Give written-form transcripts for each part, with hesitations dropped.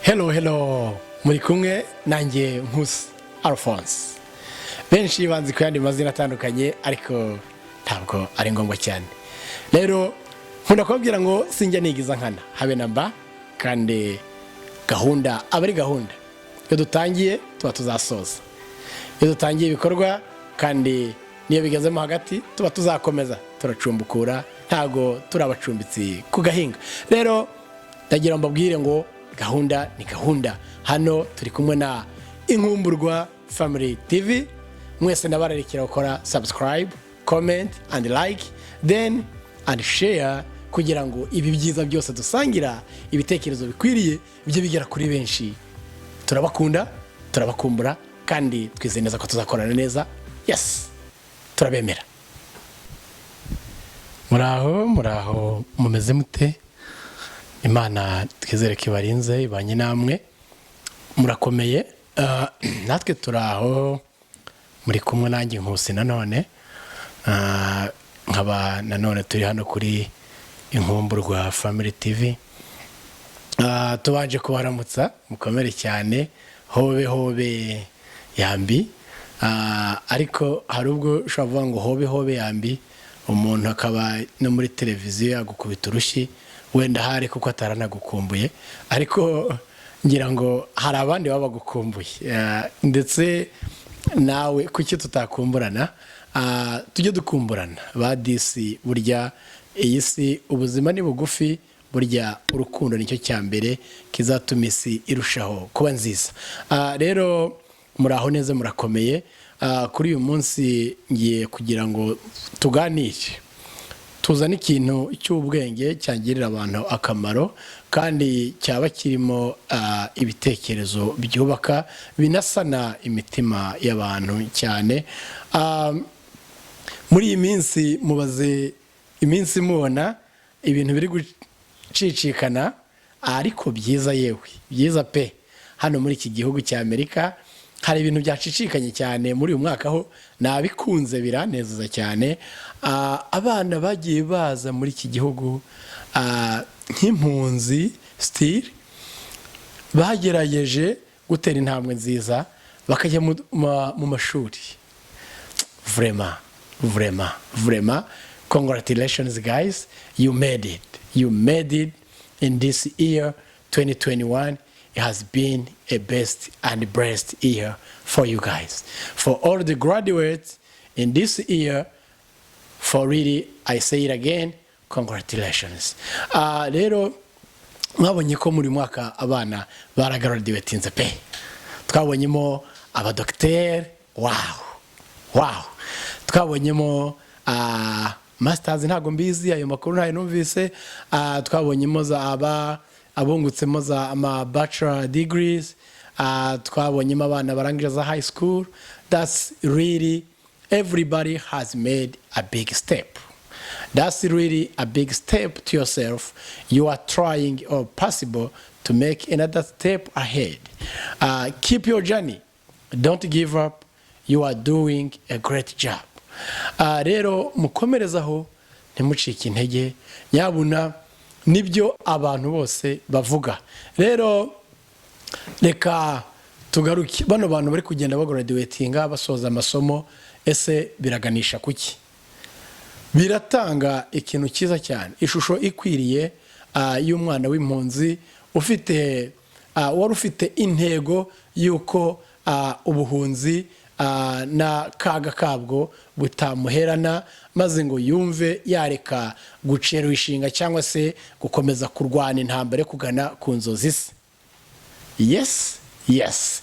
Hello muri kumwe nanjye Nkusi Alphonse. Benshi banzi ko yandi mazina atandukanye ariko ntabwo ari ngombwa cyane. Rero nkunda kubabwira ngo sinjya nigiza nkana habe namba kandi gahunda abari gahunda. Iyo dutangiye tuba tuzasoza. Iyo dutangiye ibikorwa kandi niyo bigezemo hagati tuba tuzakomeza turacumbukura ntago turabacumbitsi ku gahinga. Rero ndagira mbabwire ngo gahunda ni gahunda. Hano turi kumwe na Inkumburwa Family TV. Mwese ndabarerekera gukora subscribe, comment and like, then and share kugira ngo ibi byiza byose dusangira ibitekerezo bikwiriye bye bigera kuri benshi. Turabakunda, turabakumbura kandi twizeye neza ko tuzakorana neza. Yes, turabemera. Muraho mumeze mute? Imana twizere ko ibarinze ibanye namwe murakomeye. Natwe turaho muri kumwe nanjye Nkusi nanone. Nkaba nanone turi hano kuri Inkumburwa Family TV. Tubanje kubaramutsa mukomere cyane, hobe yambi. Ariko hari ubwo ushobora kuvuga ngo hobe yambi umuntu akaba no muri televiziyo yagukubita urushyi wenda hari kuko ataranagukumbuye, ariko ngira ngo hari abandi baba bagukumbuye. Ndetse nawe kuki tutakumburana? Tujye dukumburana badisi. Burya iyi si ubuzima ni bugufi, burya urukundo nicyo cyambere kizatuma isi irushaho kuba nziza. Rero muraho neza, murakomeye. Kuri uyu munsi ngiye kugira ngo tuganire, tuzana ikintu cy'ubwenge cyangirira abantu akamaro kandi cyaba kirimo ibitekerezo byubaka binasana imitima y'abantu cyane. Muri iyi minsi mubaze iminsi mubona ibintu biri gucicikana ariko byiza, yewe byiza pe. Hano muri iki gihugu cya Amerika hari ibintu byacicikanye cyane muri uyu mwaka, ho nabikunze biranezeza cyane. Abana bagiye baza muri iki gihugu nk'impunzi still bagerageje gutera intambwe nziza bakajya mu mashuri. Vraiment congratulations guys, you made it in this year 2021. It has been a best and blessed year for you guys, for all the graduates in this year. For really, I say it again, congratulations. Rero mwabonye ko muri mwaka abana baragraduatinze pe. Twabonyemo abadokiteri, wow. Twabonyemo masters, ntago mbizi ayo makuru ntayo numvise. Twabonyemo za abungutsemo za ama bachelor degrees. Twabonyemo abana barangije za high school. That's really, everybody has made a big step. That's really a big step to yourself. You are trying or possible to make another step ahead. Keep your journey. Don't give up. You are doing a great job. Rero mukomerezaho, ntimucike intege. Nyabuna nibyo abantu bose bavuga. Rero reka tugaruke bano bantu bari kugenda bagraduatinga basoza amasomo. Ese biraganisha kuki? Biratanga ikintu cyiza cyane, ishusho ikwiriye y'umwana w'impunzi ufite wari ufite intego yuko ubuhunzi na kaga kabwo butamuherana, maze ngo yumve yareka gucera ishinga cyangwa se gukomeza kurwana intambara kugana ku nzozi ze. Yes,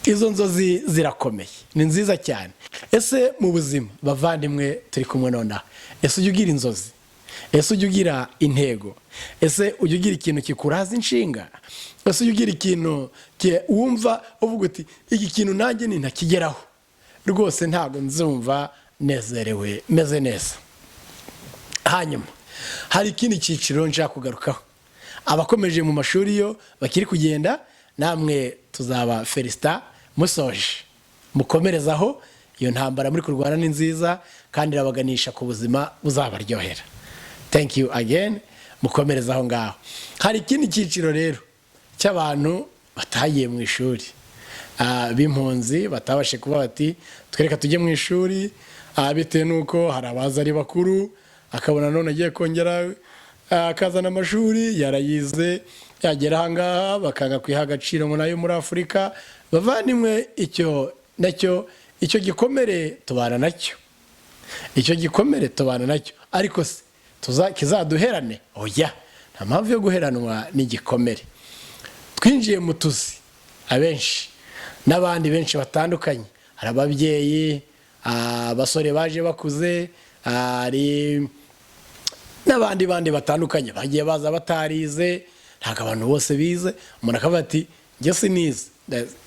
izo nzozi zirakomeye, ni nziza cyane. Ese mu buzima bavandimwe turi kumwe nonaha, ese ujya ugira inzozi? Ese ujya ugira intego? Ese ujya ugira ikintu kikuraza inshinga? Ese ujya ugira ikintu wumva uvuga uti iki kintu nanjye ni ntakigeraho rwose, ntago nzumva nezerewe meze neza? Hanyuma hari ikindi cyiciro nshaka kugarukaho, abakomeje mu mashuri yo bakiri kugenda. Namwe tuzaba felicita musoje, mukomerezaho. Iyo ntambara muri kurwana ni nziza kandi irabaganisha ku buzima buzabaryohera. Thank you again, mukomerezaho ngaho. Hari ikindi cyiciro rero cy'abantu batagiye mu ishuri, b'impunzi batabashe kuba bati twereka tujye mu ishuri, bitewe nuko hari abaza ari bakuru akabona none agiye kongera akazana amashuri yarayize, yagera ahangaha bakanga kwiha agaciro ngo nayo muri Afurika. Bavandimwe, icyo gikomere tubana nacyo, icyo gikomere tubana nacyo, ariko se kizaduherane? Oya, nta mpamvu yo guheranwa n'igikomere. Twinjiye mu tuzi abenshi n'abandi benshi batandukanye, hari ababyeyi, abasore baje bakuze, hari n'abandi batandukanye bagiye baza batarize. Ntabwo abantu bose bize. Umuntu akavuga ati njye sinize,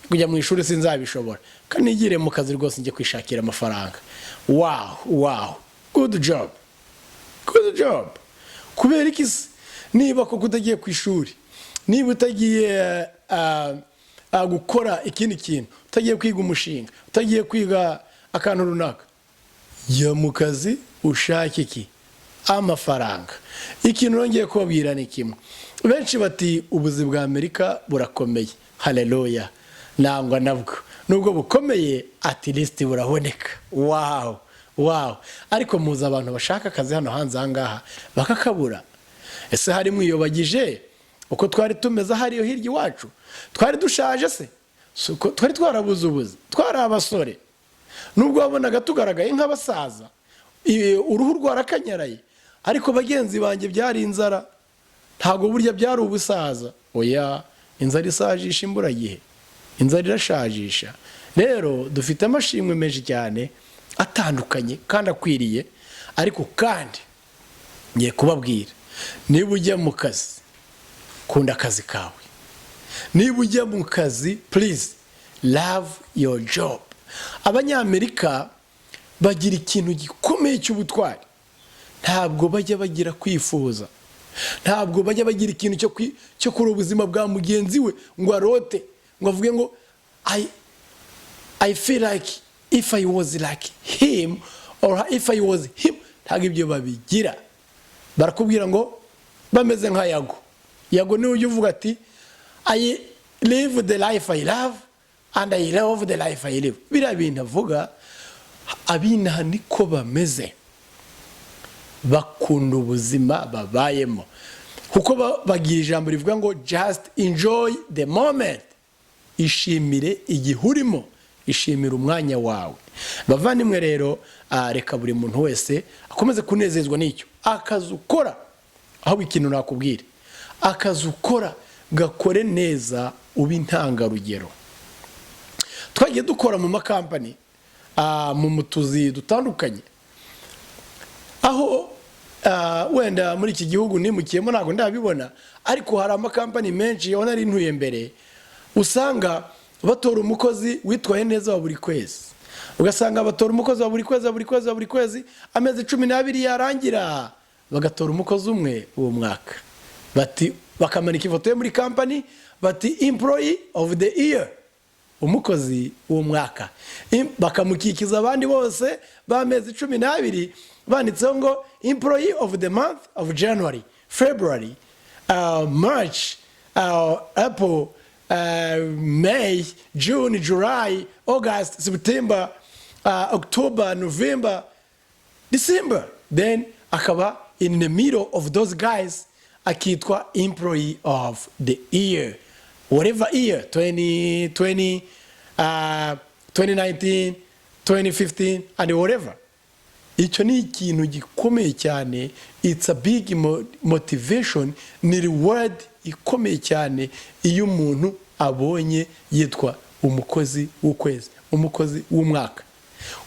kujya mu ishuri sinzabishobora, kandi nigire mu kazi rwose njye kwishakira amafaranga. Wow, good job. Kubera iki se? Niba koko utagiye ku ishuri, niba utagiye gukora ikindi kintu, utagiye kwiga umushinga, utagiye kwiga akantu runaka, jya mu kazi ushake iki? Amafaranga. Ikintu nongeye kubabwira ni kimwe. Benshi bati ubuzi bwa Amerika burakomeye. Haleluya. Nangwa nabwo nubwo bukomeye, at least buraboneka. Wow. Ariko muzi abantu bashaka akazi hano hanze ahangaha bakakabura. Ese hari mwiyobagije uko twari tumeze hariyo hirya iwacu? Twari dushaje se? Twari twarabuze ubuzi, twari abasore, nubwo wabonaga tugaragaye nk'abasaza, uruhu rwarakanyaraye, ariko bagenzi banjye byari inzara, ntabwo burya byari ubusaza. Oya, inzara isajisha imburagihe, inzara irashajisha. Rero dufite amashimwe menshi cyane atandukanye kandi akwiriye, ariko kandi ngiye kubabwira, niba ujya mu kazi kunda akazi kawe. Niba ujya mu kazi, please love your job. Abanyamerika bagira ikintu gikomeye cy'ubutwari. Ntabwo bajya bagira kwifuza, ntabwo bajya bagira ikintu cyo kuri ubuzima bwa mugenzi we ngo arote, ngo avuge ngo I feel like if I was like him or if I was him. Ntabwo ibyo babigira. Barakubwira ngo bameze nka Yago niwe ujya uvuga ati I live the life I love and I love the life I live. Biriya bintu avuga, abinaha niko bameze, bakunda ubuzima babayemo, kuko bagira ijambo rivuga ngo just enjoy the moment. Ishimire igihe urimo, ishimira umwanya wawe. Bavandimwe rero, reka buri muntu wese akomeze kunezezwa n'icyo akazi ukora. Aho ikintu nakubwira, akazi ukora gakore neza, ube intangarugero. Twagiye dukora mu makampani, mu tuzi dutandukanye, aho wenda muri iki gihugu nimukiyemo ntabwo ndabibona, ariko hari amakampani menshi yabona ari ntuye mbere, usanga batora umukozi witwaye neza wa buri kwezi. Ugasanga batora umukozi wa buri kwezi, amezi 12 yarangira bagatora umukozi umwe uwo mwaka. Bati bakamanika ifoto ye muri company, bati employee of the year, umukozi uwo mwaka. Bakamukikiza abandi bose b'amezi 12 banditseho ngo employee of the month of January, February, March, April, May, June, July, August, September, October, November, December. Then akaba in the middle of those guys akitwa employee of the year, whatever year, 2020, 2019, 2015 and whatever. Icyo ni ikintu gikomeye cyane. It's a big motivation, ni reward ikomeye cyane iyo umuntu abonye yitwa umukozi w'ukwezi, umukozi w'umwaka.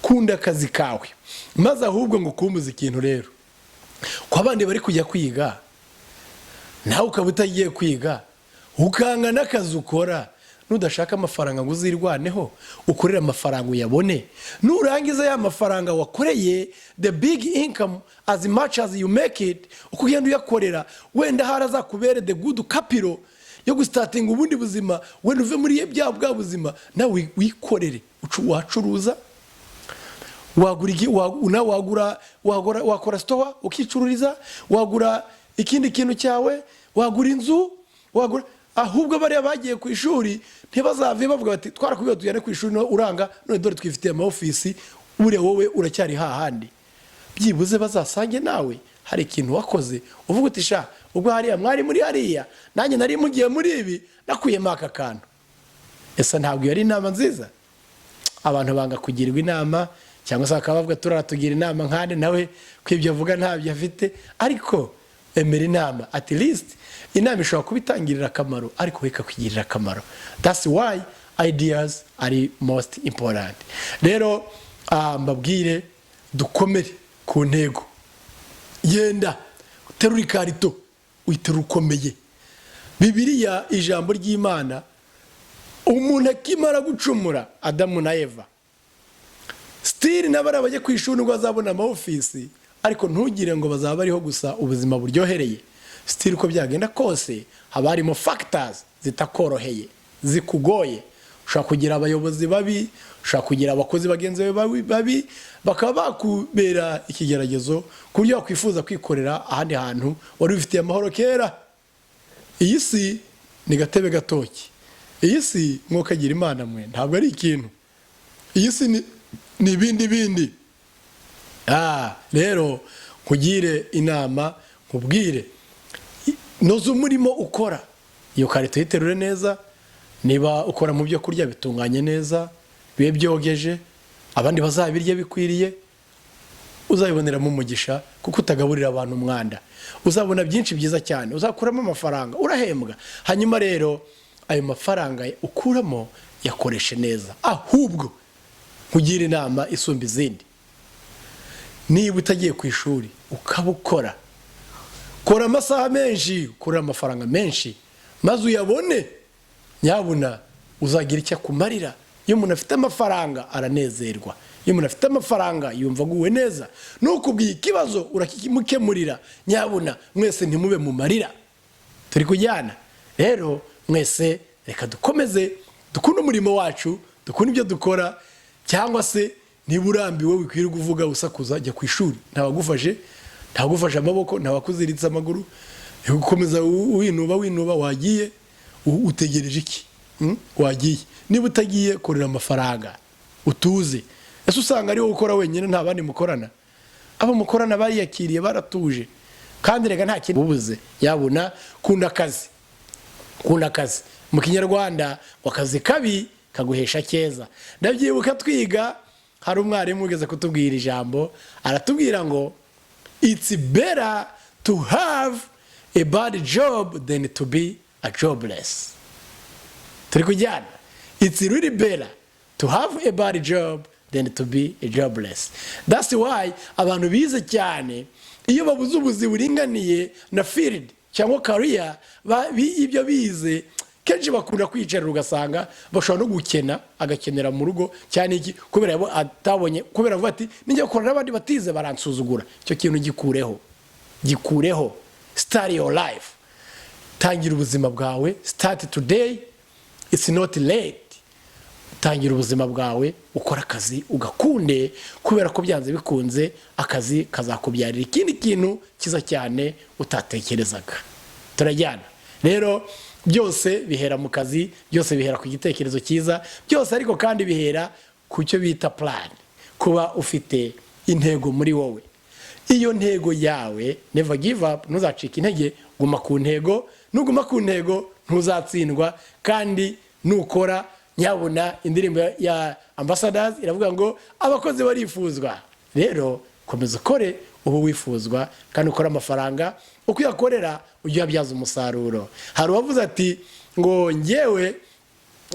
Kunda akazi kawe, maze ahubwo ngo kumbuza ikintu rero. Kwa bandi bari kujya kwiga, nawe ukaba utagiye kwiga, ukanga n'akazi ukora, nudashaka amafaranga ngo uzirwaneho, ukorera amafaranga uyabone. Nurangiza ya mafaranga wakoreye, the big income, as much as you make it, ukugenda uyakorera, wenda haraza kubere the good capital yo gustarting ubundi buzima. Wenda uve muri bya bwa buzima, nawe wikorere, wacuruza, wakora store ukicururiza, wagura ikindi kintu cyawe, wagura inzu, wagura ahubwo bariya bagiye ku ishuri ntibazave bavuga bati twarakubwiye tujyane ku ishuri uranga none dore twifitiye ama office buriya wowe uracyari hahandi. Byibuze bazasange nawe hari ikintu wakoze uvuga uti sha ubwo hariya mwari muri hariya nanjye nari mugiye muri ibi nakuyemo aka kantu. Ese ntabwo yari inama nziza? Abantu banga kugirwa inama cyangwa se bakabavuga turatugira inama nkande nawe kwibyo avuga ntabyo afite, ariko emera inama. At least inama ishobora kubitangirira akamaro ariko ikakugirira akamaro. That's why ideas are most important. Rero mbabwire dukomere ku ntego. Yenda uterura ikarito uyiterura ukomeye. Bibiliya ijambo ry'Imana umuntu akimara gucumura Adamu na Eva still nabara bajye ku ishuri ngo bazabona ama office, ariko ntugire ngo bazaba bariho gusa ubuzima buryohereye. Still uko byagenda kose haba harimo factors zitakoroheye zikugoye. Ushaka kugira abayobozi babi, ushaka kugira abakozi bagenzi babi, bakaba bakubera ikigeragezo ku buryo wakwifuza kwikorera ahandi hantu wari ufitiye amahoro kera. Iyi si ni gatebe gatoki. Iyi si mwokagira Imana mwe ntabwo ari ikintu. Iyi si ni bindi. Rero kugire inama nkubwire noza umurimo ukora iyo karito yiterure neza. Niba ukora mu byo kurya bitunganye neza bibe byogeje abandi bazabirya bikwiriye, uzabiboneramo umugisha kuko utagaburira abantu umwanda. Uzabona byinshi byiza cyane, uzakuramo amafaranga, urahembwa. Hanyuma rero ayo mafaranga ukuramo yakoreshe neza. Ahubwo kugira inama isumba izindi, niba utagiye ku ishuri ukabukora, kora amasaha menshi, kora amafaranga menshi, maze uyabone. Nyabuna uzagira icyo akumarira. Iyo umuntu afite amafaranga aranezerwa, iyo umuntu afite amafaranga yumva aguwe neza. Nukubwiye ikibazo urakimukemurira. Nyabuna mwese ntimube mu marira. Turi kujyana. Rero mwese reka dukomeze dukunda umurimo wacu, dukunda ibyo dukora. Cyangwa se niba urambiwe wikwiriye kuvuga usakuza, jya ku ishuri. Ntagufasha amaboko, ntawakuziritse amaguru. Ukomeza winuba wagiye utegereje iki? Wagiye. Niba utagiye korera amafaranga utuze. Ese usanga ari wowe ukora wenyine nta bandi mukorana? Abo mukorana bariyakiriye baratuje. Kandi rega nta kintu ubuze. Yabuna kunda akazi. Kunda akazi. Mu Kinyarwanda wakazi kabi kaguhesha keza. Ndabyibuka twiga hari umwarimu ugeze kutubwira ijambo aratubwira ngo it's better to have a bad job than to be a jobless. Turi kujyana. It's really better to have a bad job than to be a jobless. That's why abantu bize cyane iyo babuze ubuzi buringaniye na field cyangwa career ibyo bize kenshi bakunda kwicara ugasanga bashobora no gukena, agakenera mu rugo cyane iki kubera yabo atabonye, kubera avuga ati ninjye gukora n'abandi batize baransuzugura. Icyo kintu gikureho. Start your life. Tangira ubuzima bwawe. Start today. It's not late. Tangira ubuzima bwawe, ukora akazi ugakunde, kubera ko byanze bikunze akazi kazakubyarira ikindi kintu kiza cyane utatekerezaga. Turajyana. Rero byose bihera mu kazi, byose bihera ku gitekerezo cyiza, byose ariko kandi bihera ku cyo bita plan. Kuba ufite intego muri wowe. Iyo ntego yawe, never give up, ntuzacika intege, guma ku ntego. Nuguma ku ntego ntuzatsindwa, kandi nukora. Nyabuna indirimbo ya Ambassadors iravuga ngo abakozi barifuzwa. Rero komeza ukore ubu wifuzwa, kandi ukora amafaranga uko yakorera ujye yabyaza umusaruro. Hari uwavuze ati ngo ngewe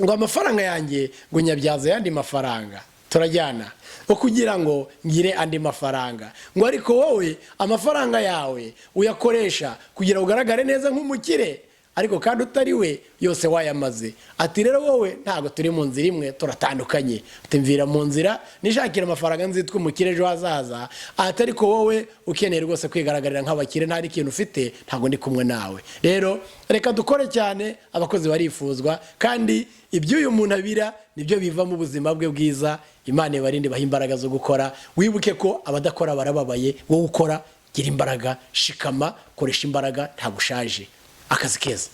ngo amafaranga yanjye ngo nyabyaza yandi mafaranga. Turajyana kugira ngo ngire andi mafaranga. Ngo ariko wowe amafaranga yawe uyakoresha kugira ugaragare neza nk'umukire, ariko kandi utari we yose wayamaze. Ati rero wowe ntago turi mu nzira imwe, turatandukanye. Utemvira mu nzira nishakira amafaranga nzitwa umukire ejo hazaza. Ati ariko wowe ukeneye rwose kwigaragaririra nk'abakire ntari ikintu ufite, ntago ndi kumwe nawe. Rero reka dukore cyane, abakozi barifuzwa, kandi ibyo uyu muntu abira nibyo biva mu buzima bwe bwiza. Imana ibarinde baha imbaraga zo gukora. Wibuke ko abadakora barababaye, wowe ukora gira imbaraga, shikama, koresha imbaraga, ntago ushaje. Akazi keza.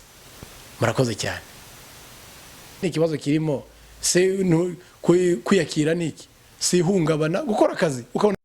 murakoze cyane. Ikibazo kirimo se kwiyakira niki, si ihungabana, gukora akazi ukabona